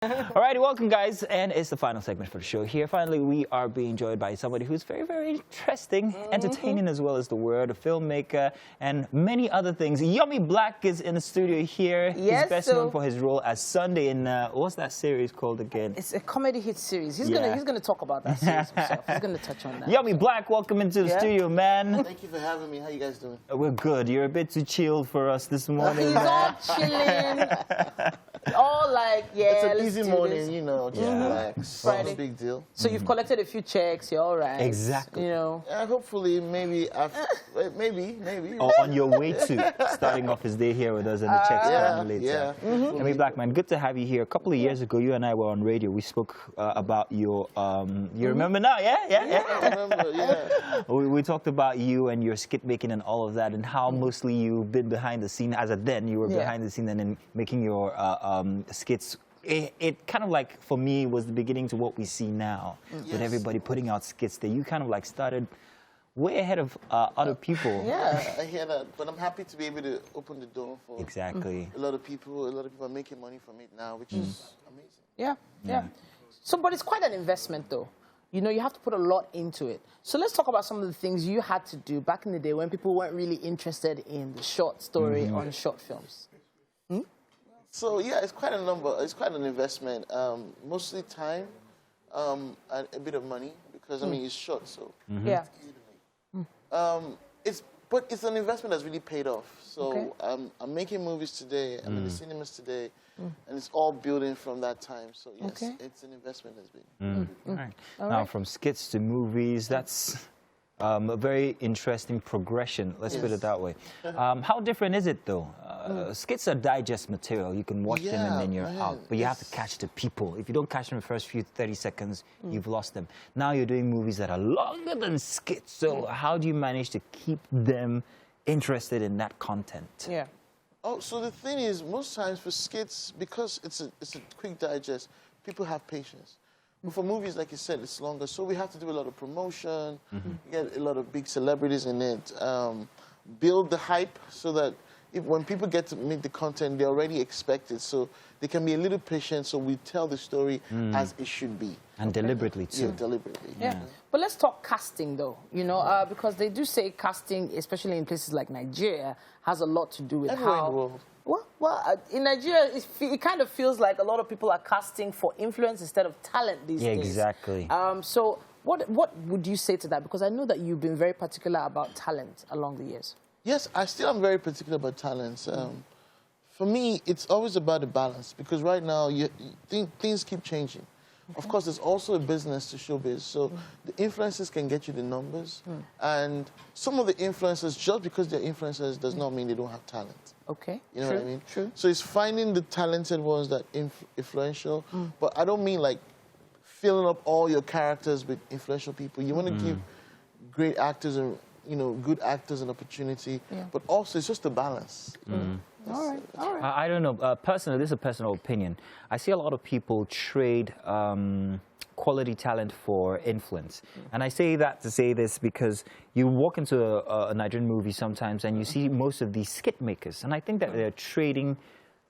Alrighty, welcome guys, and it's the final segment for the show here. Finally, we are being joined by somebody who's very, very interesting, entertaining as well as the word, a filmmaker, and many other things. Yomi Black is in the studio here. Yes, he's best known for his role as Sunday in, what's that series called again? It's a comedy hit series. He's gonna talk about that series himself. He's gonna touch on that. Yomi Black, welcome into the studio, man. Thank you for having me. How you guys doing? We're good. You're a bit too chilled for us this morning. He's all chilling. All like, yeah, it's an easy morning, you know, just relax. Friday. No big deal. So you've collected a few checks, you're all right. Exactly. You know. Hopefully, maybe, maybe. Or on your way to starting off his day here with us and the checks coming later. Yeah. Yomi Black, man, good to have you here. A couple of years ago, you and I were on radio. We spoke about your, you remember now, yeah? I remember, yeah. We talked about you and your skit making and all of that, and how mostly you've been behind the scene. As of then, you were behind the scene and then making your skits. It kind of like, for me, was the beginning to what we see now, with everybody putting out skits that you kind of like started way ahead of other people. Yeah, I hear that, but I'm happy to be able to open the door for Exactly. a lot of people. A lot of people are making money from it now, which is amazing. Yeah. So, but it's quite an investment, though. You know, you have to put a lot into it. So let's talk about some of the things you had to do back in the day when people weren't really interested in the short story on short films. So yeah, it's quite a number. It's quite an investment. Mostly time, and a bit of money, because I mean it's short, so Yeah. But it's an investment that's really paid off. So I'm making movies today. I'm in the cinemas today, and it's all building from that time. So yes, it's an investment that's been. All right. Now, from skits to movies, that's a very interesting progression. Let's put it that way. How different is it, though? Skits are digest material. You can watch them and then you're out. But you have to catch the people. If you don't catch them in the first few 30 seconds, you've lost them. Now you're doing movies that are longer than skits. So how do you manage to keep them interested in that content? Yeah. Oh, so the thing is, most times for skits, because it's a quick digest, people have patience. But for movies, like you said, it's longer, so we have to do a lot of promotion, get a lot of big celebrities in it, build the hype so that when people get to meet the content, they already expect it, so they can be a little patient, so we tell the story as it should be. And deliberately, too. Yeah, deliberately. Yeah. But let's talk casting, though, you know, because they do say casting, especially in places like Nigeria, has a lot to do with Everywhere in the how... world. Well, in Nigeria, it kind of feels like a lot of people are casting for influence instead of talent these days. Exactly. So what would you say to that? Because I know that you've been very particular about talent along the years. Yes, I still am very particular about talents. For me, it's always about the balance, because right now things keep changing. Of course, there's also a business to showbiz, so the influencers can get you the numbers, and some of the influencers, just because they're influencers, does not mean they don't have talent. Okay. You know what I mean? True. So it's finding the talented ones that influential, but I don't mean like filling up all your characters with influential people. You want to give great actors and good actors an opportunity, but also it's just a balance. All right. I don't know. Personally, this is a personal opinion. I see a lot of people trade quality talent for influence. And I say that to say this because you walk into a Nigerian movie sometimes and you see most of these skit makers. And I think that they're trading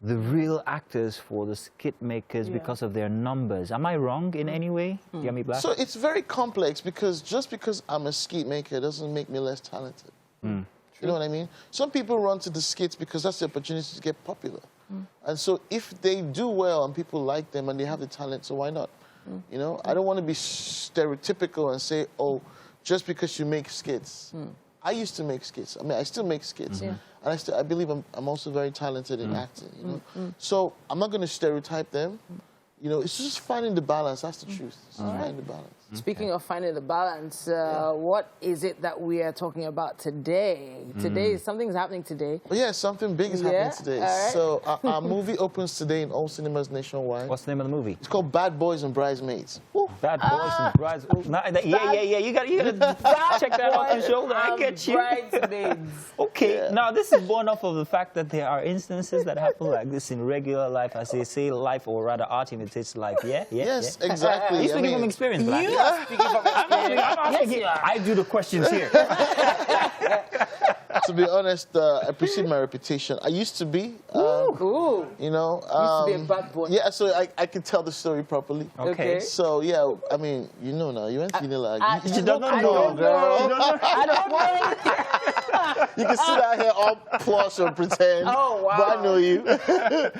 the real actors for the skit makers because of their numbers. Am I wrong in any way, Yomi Black? So it's very complex, because just because I'm a skit maker doesn't make me less talented. You know what I mean? Some people run to the skits because that's the opportunity to get popular. And so if they do well and people like them and they have the talent, so why not? You know, I don't want to be stereotypical and say, oh, just because you make skits. I used to make skits. I mean, I still make skits. And I believe I'm also very talented in acting, you know? So I'm not going to stereotype them. You know, it's just finding the balance. That's the truth. It's just finding the balance. Speaking of finding the balance, what is it that we are talking about today? Today, something's happening today. Well, yeah, something big is happening today. Right. So our movie opens today in all cinemas nationwide. What's the name of the movie? It's called Bad Boys and Bridesmaids. Bad Boys and Brides. Yeah. You gotta check that off your shoulder. I get you. Bridesmaids. Okay. Now this is born off of the fact that there are instances that happen like this in regular life, as they say, life, or rather art imitates life. Yes, exactly. You speaking from experience, Black? You are speaking from experience. Yes, you are. I do the questions here. To be honest, I precede my reputation. I used to be, Ooh. You know, Used to be a bad boy. Yeah, so I can tell the story properly. Okay. So yeah, I mean, you know now, you went to Unilag. She doesn't I know, don't girl. know. I don't know. You can sit out here all plush or pretend. Oh, wow. But I know you.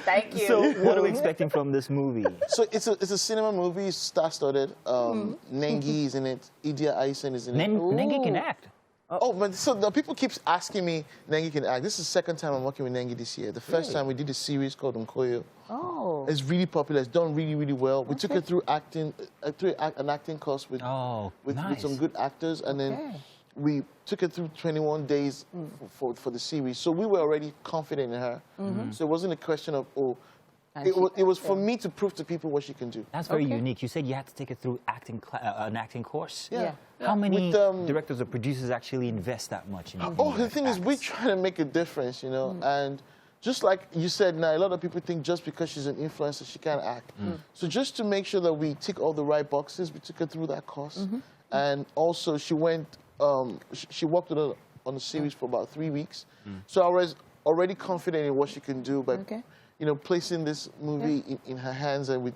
Thank you. So what are we expecting from this movie? So it's a cinema movie, star-studded. Nengi is in it. Idia Aisen is in it. Nengi can act. Oh, but so the people keep asking me, Nengi can act. This is the second time I'm working with Nengi this year. The first time we did a series called Nkoyo. Oh. It's really popular. It's done really, really well. We took it through acting, through an acting course with some good actors, and then we took it through 21 days for the series. So we were already confident in her. So it wasn't a question of, it was for me to prove to people what she can do. That's very unique. You said you had to take it through an acting course. Yeah. How many directors or producers actually invest that much in the thing is, we're trying to make a difference, you know, and just like you said, now a lot of people think just because she's an influencer, she can't act. So just to make sure that we tick all the right boxes, we took her through that course, and also she went, she worked with her on the series for about 3 weeks. So I was already confident in what she can do by, you know, placing this movie in her hands, and with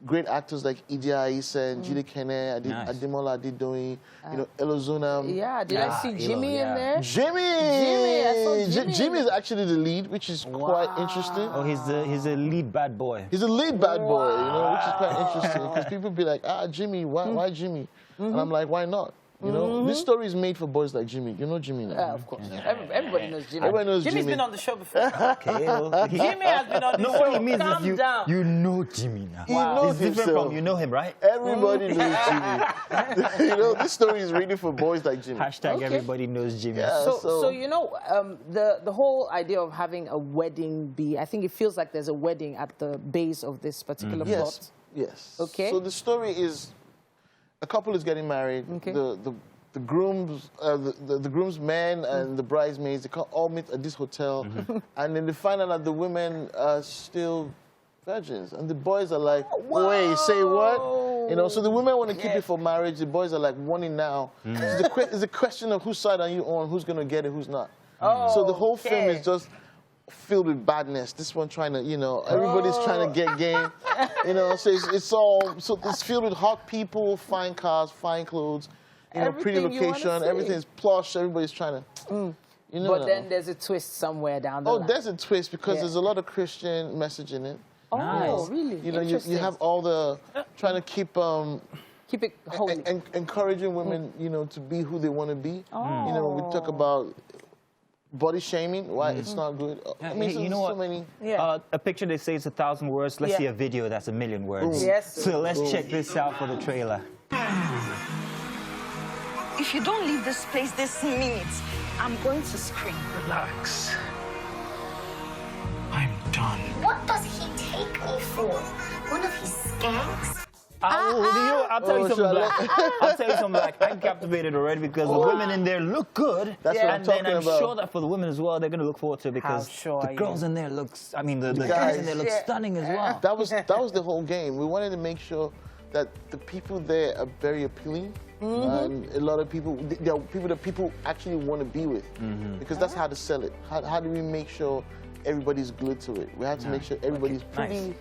great actors like Idia Aisen, Jide Kene, Ademola Adedoyin, you know, Elozuna. Yeah, did I see Jimmy in there? Jimmy! I saw Jimmy. Jimmy is actually the lead, which is quite interesting. Oh, he's a lead bad boy. He's a lead bad boy, you know, which is quite interesting, because people be like, Jimmy, why Jimmy? And I'm like, why not? You know, this story is made for boys like Jimmy. You know Jimmy now. Of course. Everybody knows Jimmy. Everybody knows Jimmy's Jimmy. been on the show before. Okay. Jimmy has been on the show. What he means Calm is down. you know Jimmy now. He knows It's different himself. from you know him, right? Everybody knows Jimmy. You know, this story is really for boys like Jimmy. Hashtag everybody knows Jimmy. Yeah, So you know, the whole idea of having a wedding I think it feels like there's a wedding at the base of this particular plot. Yes. Okay. So the story is, a couple is getting married. Okay. The the groomsmen and the bridesmaids, they all meet at this hotel, and then they find out that the women are still virgins, and the boys are like, wait, say what? You know, so the women want to keep it for marriage. The boys are like, wanting now. So it's a question of whose side are you on, who's going to get it, who's not. So the whole film is just filled with badness. This one trying to, you know, everybody's trying to get game. You know, so it's filled with hot people, fine cars, fine clothes, you know, pretty location, everything's plush, everybody's trying to, you know. But then there's a twist somewhere down the line. There's a twist, because there's a lot of Christian message in it. Oh, really? You know, you have all the, trying to keep it holy. Encouraging women, you know, to be who they want to be. You know, we talk about body shaming, why it's not good. I mean, you know what? So many. A picture they say is 1,000 words. Let's see a video that's 1,000,000 words. Yes. So let's check this out for the trailer. If you don't leave this place this minute, I'm going to scream. Relax. I'm done. What does he take me for? One of his skanks? I'll tell you something, Black. I'll tell you something, Black. I'm captivated already because the women in there look good. That's what I'm talking and then I'm about. sure that for the women as well, they're going to look forward to it because the girls in there looks, I mean, the guys in there look stunning as well. That was the whole game. We wanted to make sure that the people there are very appealing. And a lot of people, there are people that people actually want to be with, because that's how to sell it. How do we make sure everybody's glued to it? We have to make sure everybody's pretty.